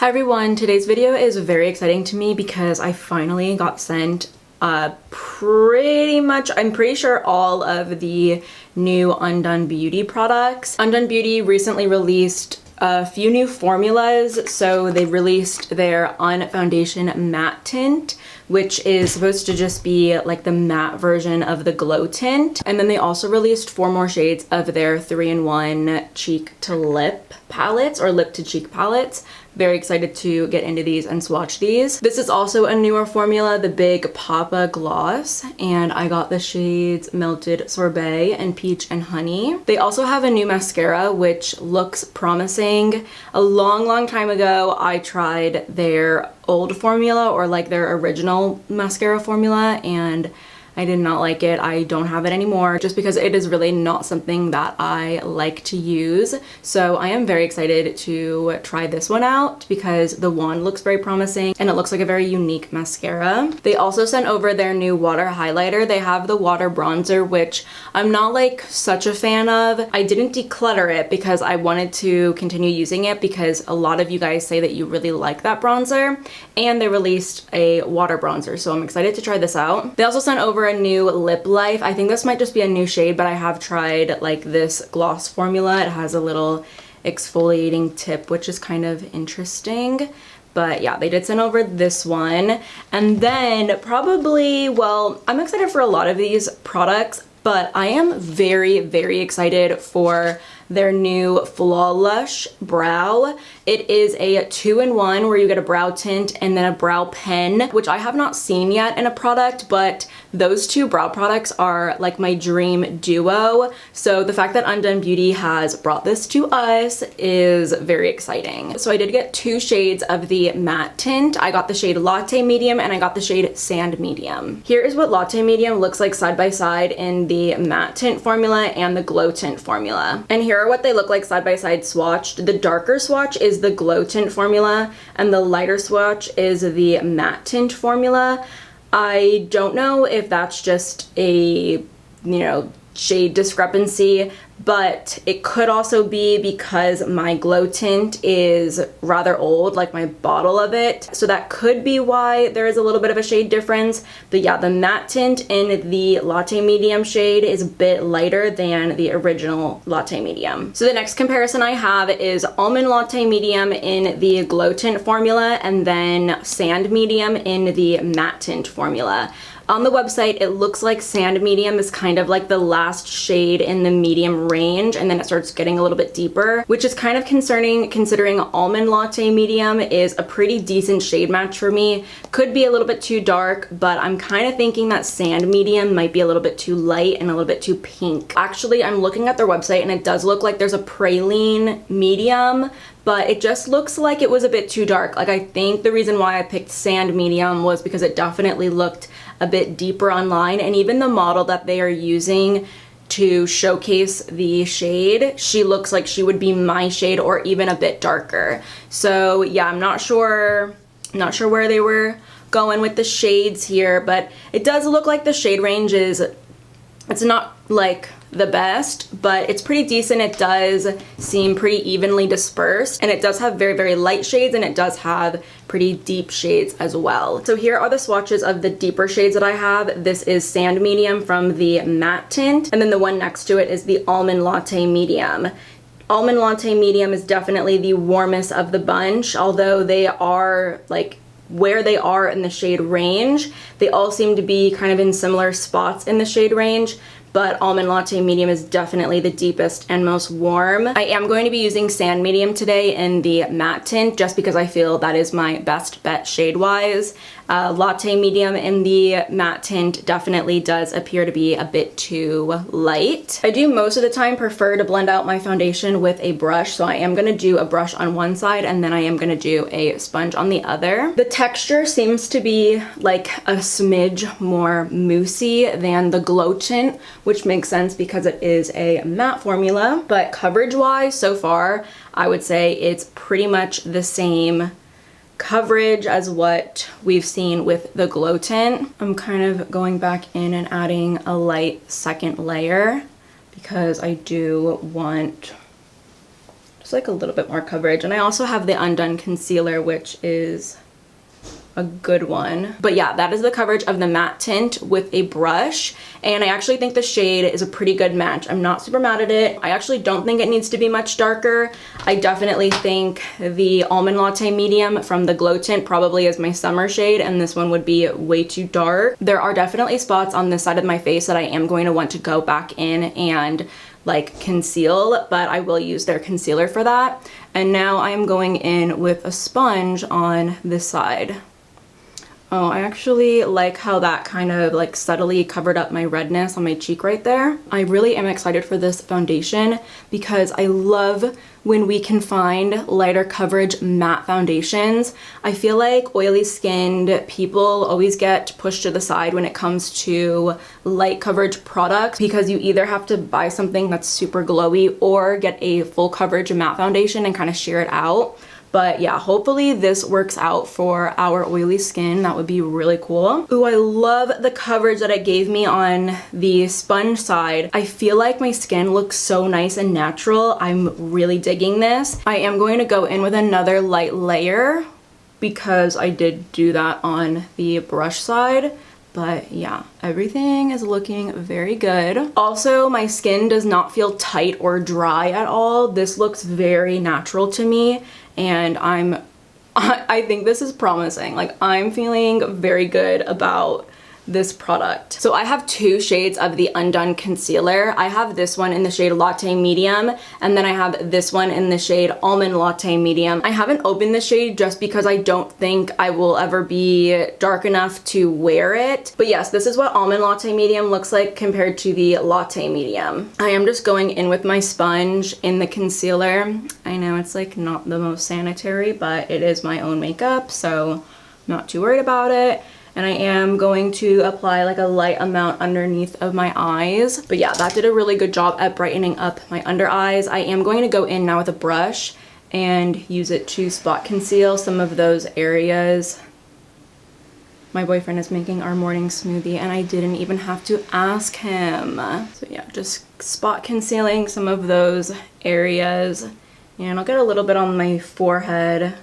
Hi everyone, today's video is very exciting to me because I finally got sent I'm pretty sure all of the new Undone Beauty products. Undone Beauty recently released a few new formulas, so they released their Unfoundation matte tint, which is supposed to just be like the matte version of the glow tint. And then they also released 4 more shades of their 3-in-1 cheek to lip palettes or lip to cheek palettes. Very excited to get into these and swatch these. This is also a newer formula, the big Poppa Gloss, and I got the shades Melted Sorbet and Peach and Honey. They also have a new mascara, which looks promising. A long time ago, I tried their old formula, or like their original mascara formula, and I did not like it. I don't have it anymore just because it is really not something that I like to use. So I am very excited to try this one out because the wand looks very promising and it looks like a very unique mascara. They also sent over their new water highlighter. They have the water bronzer, which I'm not like such a fan of. I didn't declutter it because I wanted to continue using it because a lot of you guys say that you really like that bronzer, and they released a water bronzer, so I'm excited to try this out. They also sent over a new lip life. I think this might just be a new shade, but I have tried like this gloss formula. It has a little exfoliating tip, which is kind of interesting. But yeah, they did send over this one. And then probably, well, I'm excited for a lot of these products, but I am very excited for their new Flawlush brow. It is a 2-in-1 where you get a brow tint and then a brow pen, which I have not seen yet in a product, but those two brow products are like my dream duo. So the fact that Undone Beauty has brought this to us is very exciting. So I did get 2 shades of the matte tint. I got the shade Latte Medium and I got the shade Sand Medium. Here is what Latte Medium looks like side by side in the matte tint formula and the glow tint formula. And here are what they look like side by side swatched. The darker swatch is the glow tint formula and the lighter swatch is the matte tint formula. I don't know if that's just a, shade discrepancy, but it could also be because my glow tint is rather old, like my bottle of it. So that could be why there is a little bit of a shade difference. But yeah, the matte tint in the Latte Medium shade is a bit lighter than the original Latte Medium. So the next comparison I have is Almond Latte Medium in the glow tint formula and then Sand Medium in the matte tint formula. On the website, it looks like Sand Medium is kind of like the last shade in the medium range, and then it starts getting a little bit deeper, which is kind of concerning considering Almond Latte Medium is a pretty decent shade match for me. Could be a little bit too dark, but I'm kind of thinking that Sand Medium might be a little bit too light and a little bit too pink. Actually, I'm looking at their website and it does look like there's a Praline Medium, but it just looks like it was a bit too dark. Like, I think the reason why I picked Sand Medium was because it definitely looked a bit deeper online, and even the model that they are using to showcase the shade, she looks like she would be my shade or even a bit darker. So yeah, I'm not sure where they were going with the shades here, but it does look like the shade range is, it's not like the best, but it's pretty decent. It does seem pretty evenly dispersed, and it does have very light shades, and it does have pretty deep shades as well. So here are the swatches of the deeper shades that I have. This is Sand Medium from the matte tint, and then the one next to it is the Almond Latte Medium. Almond Latte Medium is definitely the warmest of the bunch, although they are like where they are in the shade range. They all seem to be kind of in similar spots in the shade range, but Almond Latte Medium is definitely the deepest and most warm. I am going to be using Sand Medium today in the matte tint just because I feel that is my best bet shade-wise. Latte Medium in the matte tint definitely does appear to be a bit too light. I do most of the time prefer to blend out my foundation with a brush, so I am going to do a brush on one side and then I am going to do a sponge on the other. The texture seems to be like a smidge more moussey than the glow tint, which makes sense because it is a matte formula, but coverage-wise so far, I would say it's pretty much the same coverage as what we've seen with the glow tint. I'm kind of going back in and adding a light second layer because I do want just like a little bit more coverage. And I also have the Undone Concealer, which is a good one. But yeah, that is the coverage of the matte tint with a brush, and I actually think the shade is a pretty good match. I'm not super mad at it. I actually don't think it needs to be much darker. I definitely think the Almond Latte Medium from the Glow Tint probably is my summer shade, and this one would be way too dark. There are definitely spots on this side of my face that I am going to want to go back in and like conceal, but I will use their concealer for that. And now I'm going in with a sponge on this side. Oh, I actually like how that kind of like subtly covered up my redness on my cheek right there. I really am excited for this foundation because I love when we can find lighter coverage matte foundations. I feel like oily skinned people always get pushed to the side when it comes to light coverage products because you either have to buy something that's super glowy or get a full coverage matte foundation and kind of sheer it out. But yeah, hopefully this works out for our oily skin. That would be really cool. Ooh, I love the coverage that it gave me on the sponge side. I feel like my skin looks so nice and natural. I'm really digging this. I am going to go in with another light layer because I did do that on the brush side. But yeah, everything is looking very good. Also, my skin does not feel tight or dry at all. This looks very natural to me, and I think this is promising. Like, I'm feeling very good about this product. So I have two shades of the Undone Concealer. I have this one in the shade Latte Medium, and then I have this one in the shade Almond Latte Medium. I haven't opened the shade just because I don't think I will ever be dark enough to wear it. But yes, this is what Almond Latte Medium looks like compared to the Latte Medium. I am just going in with my sponge in the concealer. I know it's like not the most sanitary, but it is my own makeup, so I'm not too worried about it. And I am going to apply like a light amount underneath of my eyes. But yeah, that did a really good job at brightening up my under eyes. I am going to go in now with a brush and use it to spot conceal some of those areas. My boyfriend is making our morning smoothie and I didn't even have to ask him. So yeah, just spot concealing some of those areas. And I'll get a little bit on my forehead.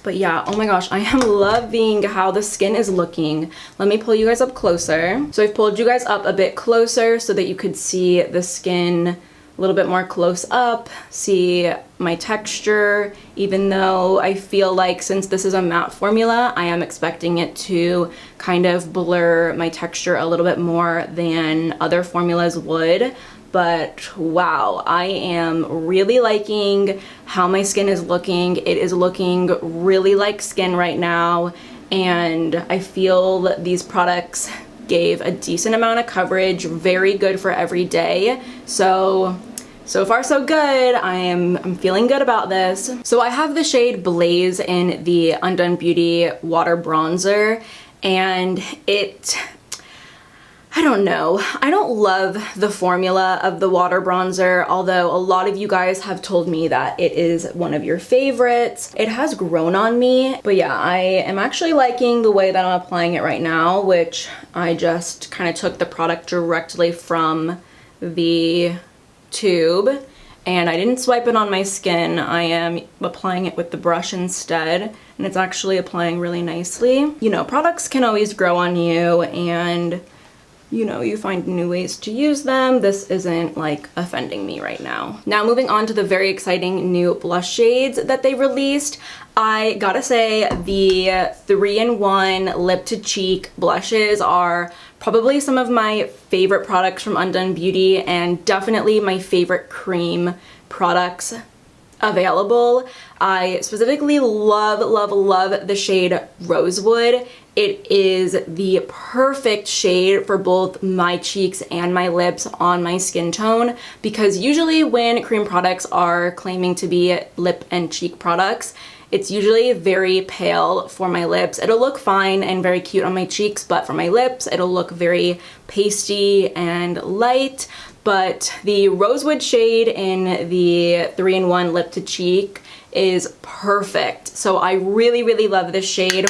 But yeah, oh my gosh, I am loving how the skin is looking. Let me pull you guys up closer. So I've pulled you guys up a bit closer so that you could see the skin a little bit more close up, see my texture, even though I feel like since this is a matte formula, I am expecting it to kind of blur my texture a little bit more than other formulas would. But wow, I am really liking how my skin is looking. It is looking really like skin right now, and I feel that these products gave a decent amount of coverage, very good for every day. So far so good. I'm feeling good about this. So I have the shade Blaze in the Undone Beauty Water Bronzer, and I don't know. I don't love the formula of the water bronzer, although a lot of you guys have told me that it is one of your favorites. It has grown on me, but yeah, I am actually liking the way that I'm applying it right now, which I just kind of took the product directly from the tube, and I didn't swipe it on my skin. I am applying it with the brush instead, and it's actually applying really nicely. You know, products can always grow on you, and you know, you find new ways to use them. This isn't like offending me right now. Now moving on to the very exciting new blush shades that they released. I gotta say the 3-in-1 lip to cheek blushes are probably some of my favorite products from Undone Beauty, and definitely my favorite cream products available. I specifically love the shade Rosewood. It is the perfect shade for both my cheeks and my lips on my skin tone, because usually when cream products are claiming to be lip and cheek products, it's usually very pale for my lips. It'll look fine and very cute on my cheeks, but for my lips, it'll look very pasty and light. But the Rosewood shade in the 3-in-1 lip to cheek is perfect. So I really love this shade.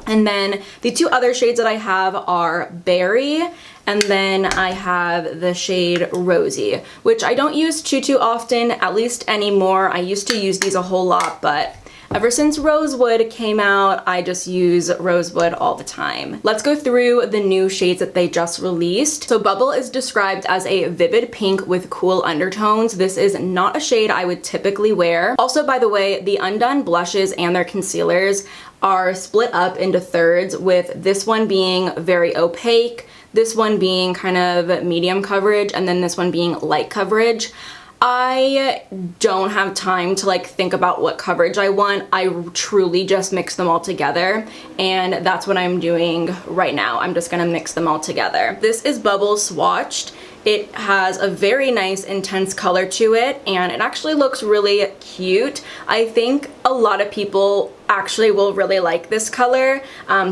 And then the two other shades that I have are Berry And then I have the shade Rosy, which I don't use too often, at least anymore. I used to use these a whole lot, but ever since Rosewood came out, I just use Rosewood all the time. Let's go through the new shades that they just released. So Bubble is described as a vivid pink with cool undertones. This is not a shade I would typically wear. Also, by the way, the Undone blushes and their concealers are split up into thirds, with this one being very opaque, this one being kind of medium coverage, and then this one being light coverage. I don't have time to like think about what coverage I want. I truly just mix them all together, and that's what I'm doing right now. I'm just gonna mix them all together. This is Bubble swatched. It has a very nice intense color to it, and it actually looks really cute. I think a lot of people actually will really like this color,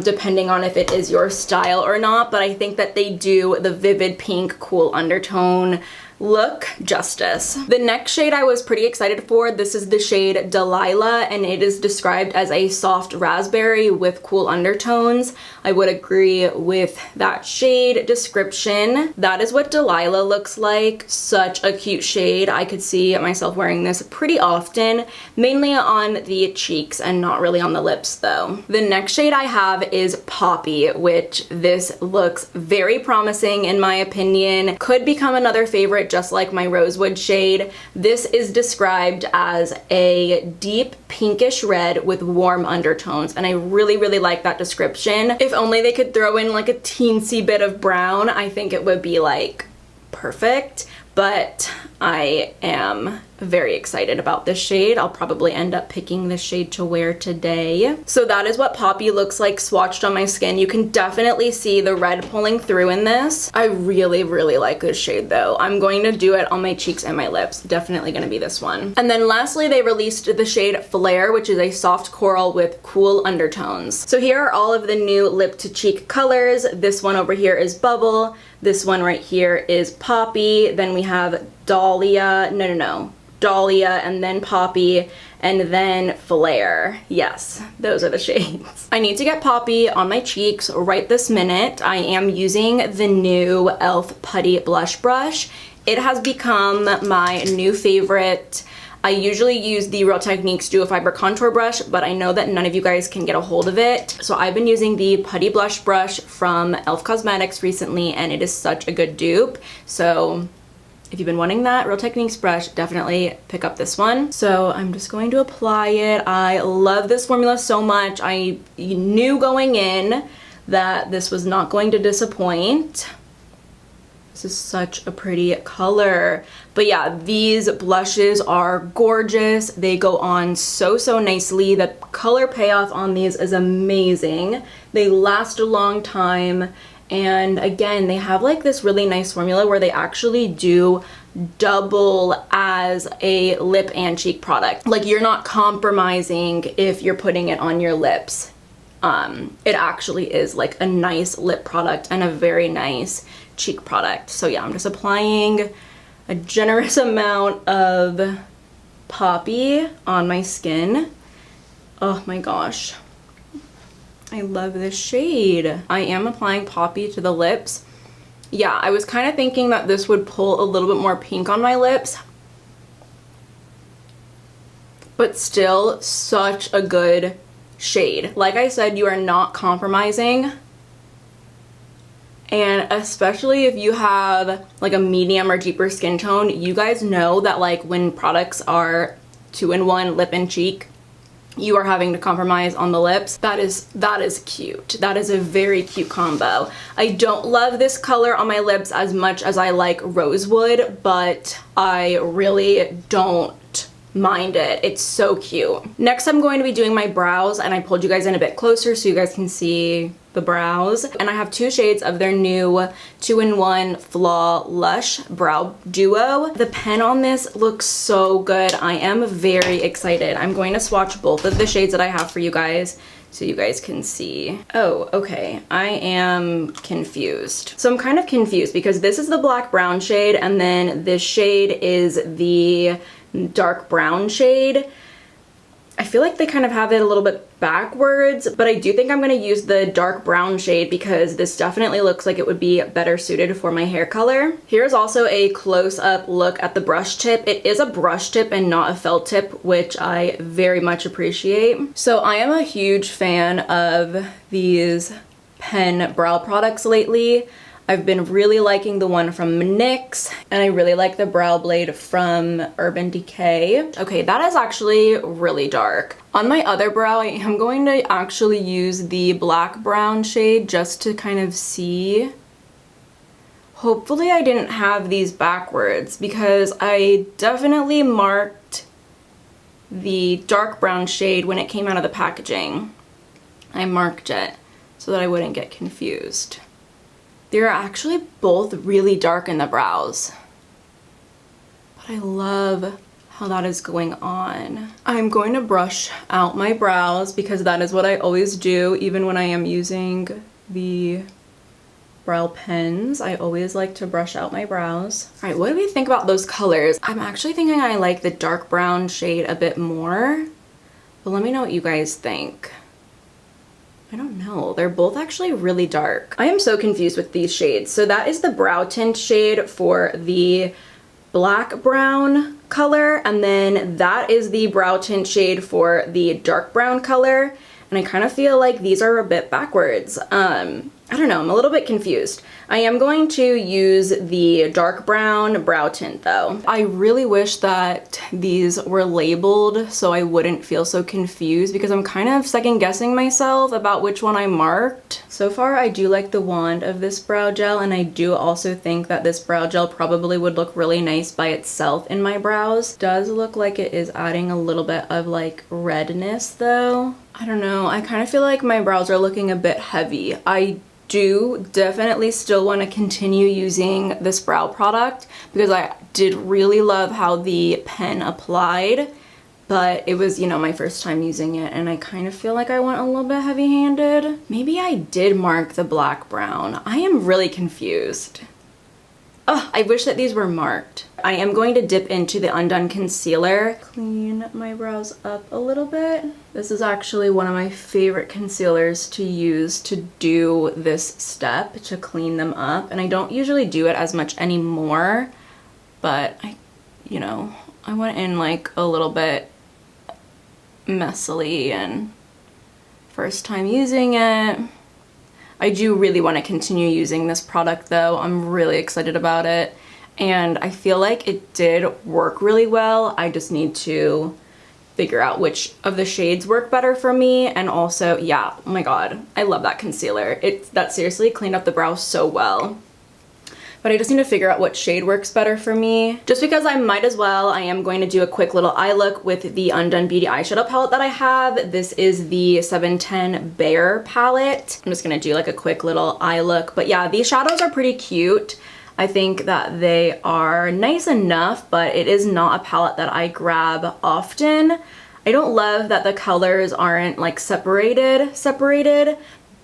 depending on if it is your style or not, but I think that they do the vivid pink cool undertone look justice. The next shade I was pretty excited for, this is the shade Dahlia, and it is described as a soft raspberry with cool undertones. I would agree with that shade description. That is what Dahlia looks like. Such a cute shade. I could see myself wearing this pretty often, mainly on the cheeks and not really on the lips though. The next shade I have is Poppy, which this looks very promising in my opinion. Could become another favorite just like my Rosewood shade. This is described as a deep pinkish red with warm undertones, and I really like that description. If only they could throw in like a teensy bit of brown, I think it would be like perfect, but I am very excited about this shade. I'll probably end up picking this shade to wear today. So that is what Poppy looks like swatched on my skin. You can definitely see the red pulling through in this. I really like this shade though. I'm going to do it on my cheeks and my lips. Definitely gonna be this one. And then lastly, they released the shade Flare, which is a soft coral with cool undertones. So here are all of the new lip to cheek colors. This one over here is Bubble. This one right here is Poppy. Then we have Dahlia, Dahlia, and then Poppy, and then Flare. Yes, those are the shades. I need to get Poppy on my cheeks right this minute. I am using the new e.l.f. Putty Blush Brush. It has become my new favorite. I usually use the Real Techniques Duo Fiber Contour Brush, but I know that none of you guys can get a hold of it. So I've been using the Putty Blush Brush from e.l.f. Cosmetics recently, and it is such a good dupe. So if you've been wanting that Real Techniques brush, definitely pick up this one. So I'm just going to apply it. I love this formula so much. I knew going in that this was not going to disappoint. This is such a pretty color. But yeah, these blushes are gorgeous. They go on so nicely. The color payoff on these is amazing. They last a long time. And again, they have like this really nice formula where they actually do double as a lip and cheek product. Like you're not compromising if you're putting it on your lips. It actually is like a nice lip product and a very nice cheek product. So yeah, I'm just applying a generous amount of Poppy on my skin. Oh my gosh. I love this shade. I am applying Poppy to the lips. Yeah, I was kind of thinking that this would pull a little bit more pink on my lips, but still such a good shade. Like I said, you are not compromising. And especially if you have like a medium or deeper skin tone, you guys know that like when products are 2-in-1 lip and cheek, you are having to compromise on the lips. That is cute. That is a very cute combo. I don't love this color on my lips as much as I like Rosewood, but I really don't mind it. It's so cute. Next, I'm going to be doing my brows, and I pulled you guys in a bit closer so you guys can see the brows. And I have two shades of their new 2-in-1 Flawlush Brow Duo. The pen on this looks so good. I am very excited. I'm going to swatch both of the shades that I have for you guys so you guys can see. Oh, okay. I am confused. So I'm kind of confused because this is the black brown shade, and then this shade is the dark brown shade. I feel like they kind of have it a little bit backwards, but I do think I'm going to use the dark brown shade because this definitely looks like it would be better suited for my hair color. Here's also a close-up look at the brush tip. It is a brush tip and not a felt tip, which I very much appreciate. So I am a huge fan of these pen brow products lately. I've been really liking the one from NYX, and I really like the brow blade from Urban Decay. Okay, that is actually really dark. On my other brow, I am going to actually use the black brown shade just to kind of see. Hopefully I didn't have these backwards because I definitely marked the dark brown shade when it came out of the packaging. I marked it so that I wouldn't get confused. They're actually both really dark in the brows, but I love how that is going on. I'm going to brush out my brows because that is what I always do, even when I am using the brow pens. I always like to brush out my brows. All right, what do we think about those colors? I'm actually thinking I like the dark brown shade a bit more, but let me know what you guys think. I don't know, they're both actually really dark. I am so confused with these shades. So that is the brow tint shade for the black brown color, and then that is the brow tint shade for the dark brown color. And I kind of feel like these are a bit backwards. I don't know, I'm a little bit confused. I am going to use the dark brown brow tint though. I really wish that these were labeled so I wouldn't feel so confused because I'm kind of second guessing myself about which one I marked. So far I do like the wand of this brow gel, and I do also think that this brow gel probably would look really nice by itself in my brows. Does look like it is adding a little bit of like redness though. I don't know, I kind of feel like my brows are looking a bit heavy. I do definitely still want to continue using this brow product because I did really love how the pen applied, but it was, you know, my first time using it and I kind of feel like I went a little bit heavy-handed. Maybe I did mark the black brown. I am really confused. Oh, I wish that these were marked. I am going to dip into the Undone Concealer, clean my brows up a little bit. This is actually one of my favorite concealers to use to do this step, to clean them up. And I don't usually do it as much anymore, but I went in like a little bit messily and first time using it. I do really want to continue using this product though. I'm really excited about it. And I feel like it did work really well. I just need to figure out which of the shades work better for me. And also, yeah, oh my god, I love that concealer. That seriously cleaned up the brow so well. But I just need to figure out what shade works better for me. Just because I might as well, I am going to do a quick little eye look with the Undone Beauty eyeshadow palette that I have. This is the 710 Bear palette. I'm just gonna do like a quick little eye look. But yeah, these shadows are pretty cute. I think that they are nice enough, but it is not a palette that I grab often. I don't love that the colors aren't like separated,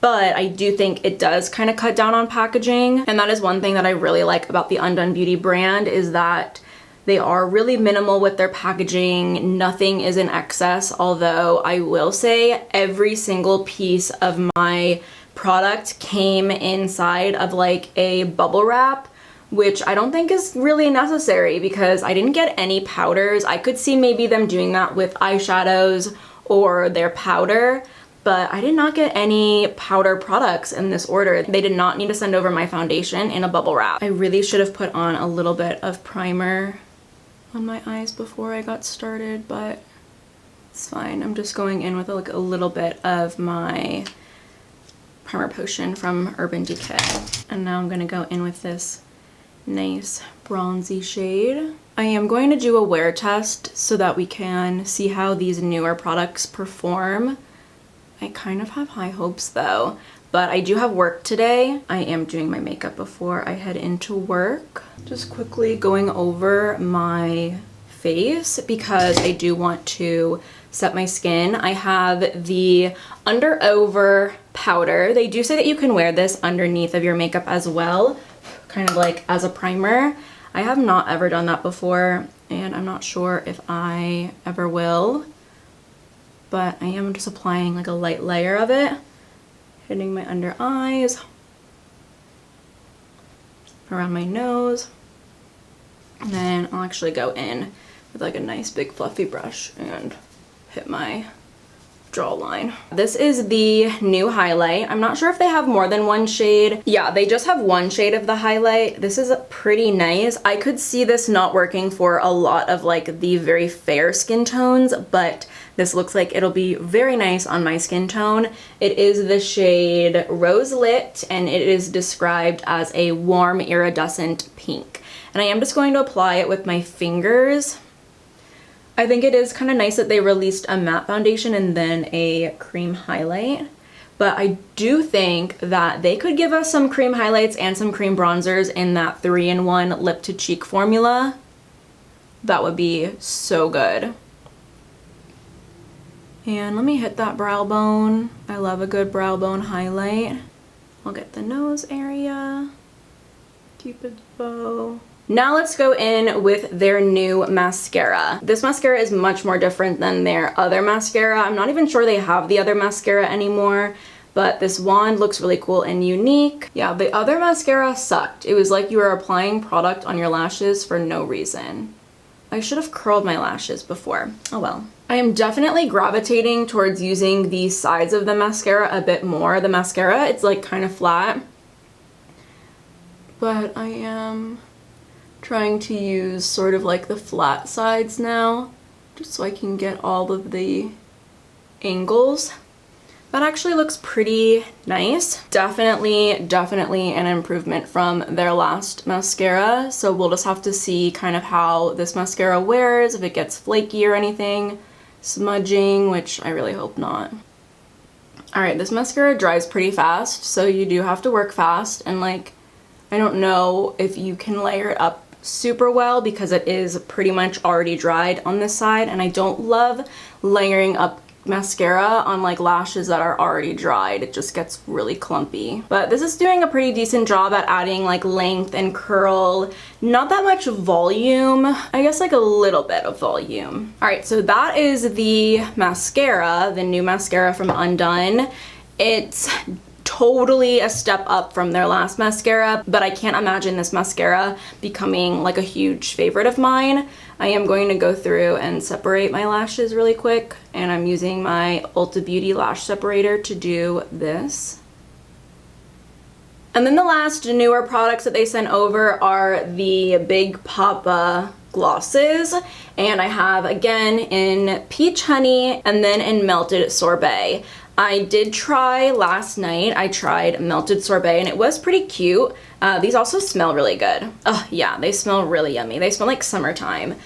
but I do think it does kind of cut down on packaging. And that is one thing that I really like about the Undone Beauty brand, is that they are really minimal with their packaging. Nothing is in excess, although I will say every single piece of my product came inside of like a bubble wrap, which I don't think is really necessary because I didn't get any powders. I could see maybe them doing that with eyeshadows or their powder, but I did not get any powder products in this order. They did not need to send over my foundation in a bubble wrap. I really should have put on a little bit of primer on my eyes before I got started, but it's fine. I'm just going in with like a little bit of my primer potion from Urban Decay. And now I'm gonna go in with this nice bronzy shade. I am going to do a wear test so that we can see how these newer products perform. I kind of have high hopes though, but I do have work today. I am doing my makeup before I head into work. Just quickly going over my face because I do want to set my skin. I have the Under Over powder. They do say that you can wear this underneath of your makeup as well, kind of like as a primer. I have not ever done that before, and I'm not sure if I ever will. but I am just applying like a light layer of it, hitting my under eyes, around my nose, and then I'll actually go in with like a nice big fluffy brush and hit my jawline. This is the new highlight. I'm not sure if they have more than one shade. Yeah, they just have one shade of the highlight. This is pretty nice. I could see this not working for a lot of like the very fair skin tones, but this looks like it'll be very nice on my skin tone. It is the shade Rose Lit, and it is described as a warm iridescent pink. And I am just going to apply it with my fingers. I think it is kind of nice that they released a matte foundation and then a cream highlight. But I do think that they could give us some cream highlights and some cream bronzers in that 3-in-1 lip to cheek formula. That would be so good. And let me hit that brow bone. I love a good brow bone highlight. I'll get the nose area. Cupid's bow. Now let's go in with their new mascara. This mascara is much more different than their other mascara. I'm not even sure they have the other mascara anymore, but this wand looks really cool and unique. Yeah, the other mascara sucked. It was like you were applying product on your lashes for no reason. I should have curled my lashes before. Oh well. I am definitely gravitating towards using the sides of the mascara a bit more. The mascara, it's like kind of flat, but I am trying to use sort of like the flat sides now, just so I can get all of the angles. That actually looks pretty nice. Definitely an improvement from their last mascara. So we'll just have to see kind of how this mascara wears, if it gets flaky or anything, smudging, which I really hope not. Alright, this mascara dries pretty fast, so you do have to work fast, and like, I don't know if you can layer it up super well because it is pretty much already dried on this side, and I don't love layering up mascara on like lashes that are already dried. It just gets really clumpy. But this is doing a pretty decent job at adding like length and curl. Not that much volume. I guess like a little bit of volume. Alright, so that is the mascara, the new mascara from Undone. It's totally a step up from their last mascara, but I can't imagine this mascara becoming like a huge favorite of mine. I am going to go through and separate my lashes really quick, and I'm using my Ulta Beauty lash separator to do this. And then the last newer products that they sent over are the Big Poppa glosses, and I have again in Peach Honey and then in Melted Sorbet. I did try last night, I tried Melted Sorbet, and it was pretty cute. These also smell really good. Oh yeah, they smell really yummy. They smell like summertime.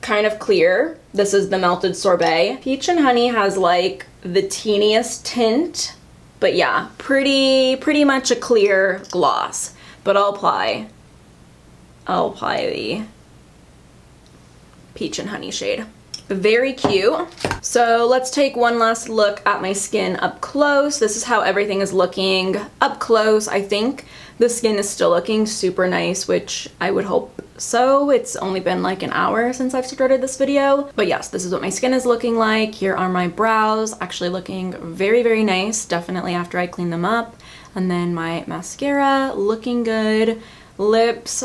Kind of clear. This is the Melted Sorbet. Peach and Honey has like the teeniest tint, but yeah, pretty much a clear gloss. But I'll apply the Peach and Honey shade. Very cute. So let's take one last look at my skin up close. This is how everything is looking up close. I think the skin is still looking super nice, which I would hope so. It's only been like an hour since I've started this video. But yes, this is what my skin is looking like. Here are my brows, actually looking very nice, definitely after I clean them up. And then my mascara, looking good. Lips,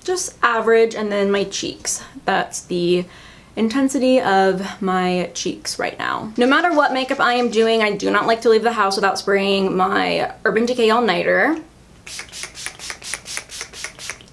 just average. And then my cheeks. That's the intensity of my cheeks right now. No matter what makeup I am doing, I do not like to leave the house without spraying my Urban Decay All-Nighter.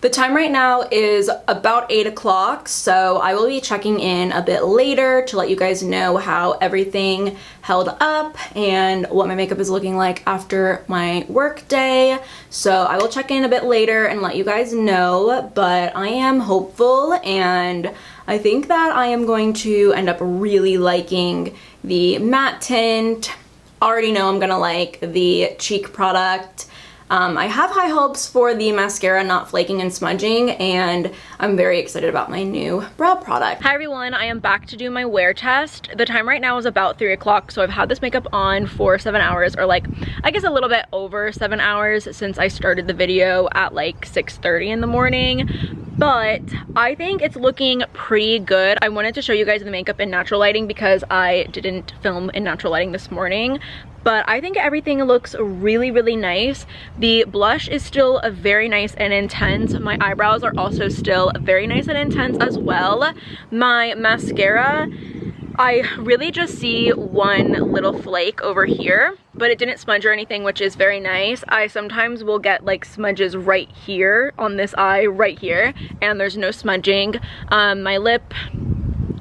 The time right now is about 8 o'clock, so I will be checking in a bit later to let you guys know how everything held up and what my makeup is looking like after my work day. So I will check in a bit later and let you guys know, but I am hopeful, and I think that I am going to end up really liking the matte tint. Already know I'm gonna like the cheek product. I have high hopes for the mascara not flaking and smudging, and I'm very excited about my new brow product. Hi everyone, I am back to do my wear test. The time right now is about 3 o'clock, so I've had this makeup on for 7 hours, or like, I guess a little bit over 7 hours since I started the video at like 6:30 in the morning. but I think it's looking pretty good. I wanted to show you guys the makeup in natural lighting because I didn't film in natural lighting this morning, but I think everything looks really, really nice. The blush is still very nice and intense. My eyebrows are also still very nice and intense as well. My mascara, I really just see one little flake over here, but it didn't smudge or anything, which is very nice. I sometimes will get like smudges right here on this eye right here, and there's no smudging. My lip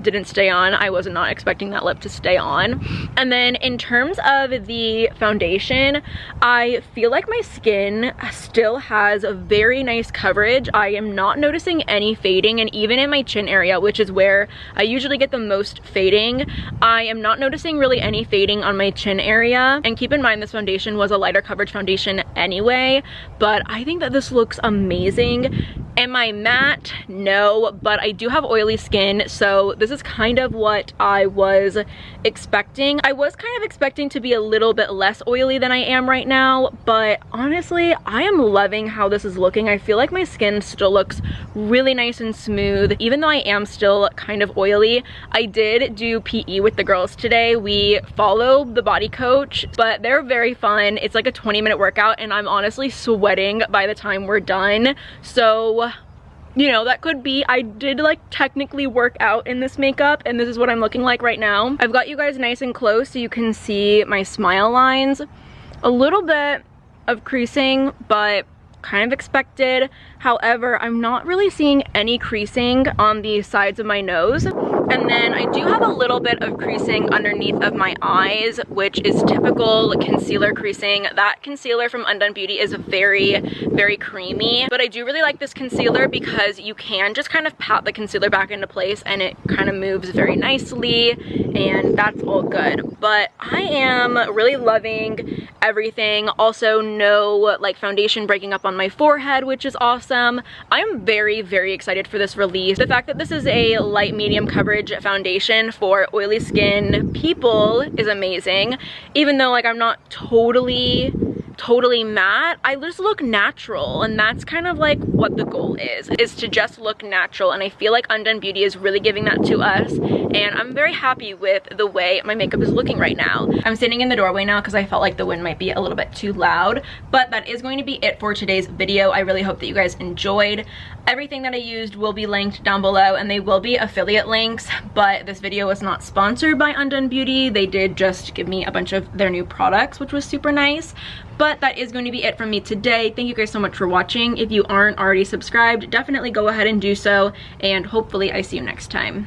didn't stay on. I was not expecting that lip to stay on. And then in terms of the foundation, I feel like my skin still has a very nice coverage. I am not noticing any fading, and even in my chin area, which is where I usually get the most fading, I am not noticing really any fading on my chin area. And keep in mind, this foundation was a lighter coverage foundation anyway, but I think that this looks amazing. Am I matte? No, but I do have oily skin, so this is kind of what I was expecting. I was kind of expecting to be a little bit less oily than I am right now, but honestly, I am loving how this is looking. I feel like my skin still looks really nice and smooth, even though I am still kind of oily. I did do PE with the girls today. We follow the body coach, but they're very fun. It's like a 20-minute workout, and I'm honestly sweating by the time we're done. So, you know, that could be, I did like technically work out in this makeup, and this is what I'm looking like right now. I've got you guys nice and close so you can see my smile lines. A little bit of creasing, but kind of expected. However, I'm not really seeing any creasing on the sides of my nose. And then I do have a little bit of creasing underneath of my eyes, which is typical concealer creasing. That concealer from Undone Beauty is very, very creamy. But I do really like this concealer because you can just kind of pat the concealer back into place and it kind of moves very nicely, and that's all good. But I am really loving everything. Also, no like foundation breaking up on my forehead, which is awesome. I'm very, very excited for this release. The fact that this is a light medium coverage foundation for oily skin people is amazing. Even though like I'm not totally matte, I just look natural, and that's kind of like what the goal is to just look natural, and I feel like Undone Beauty is really giving that to us, and I'm very happy with the way my makeup is looking right now. I'm standing in the doorway now because I felt like the wind might be a little bit too loud, but that is going to be it for today's video. I really hope that you guys enjoyed. Everything that I used will be linked down below, and they will be affiliate links, but this video was not sponsored by Undone Beauty. They did just give me a bunch of their new products, which was super nice. But that is going to be it from me today. Thank you guys so much for watching. If you aren't already subscribed, definitely go ahead and do so, and hopefully I see you next time.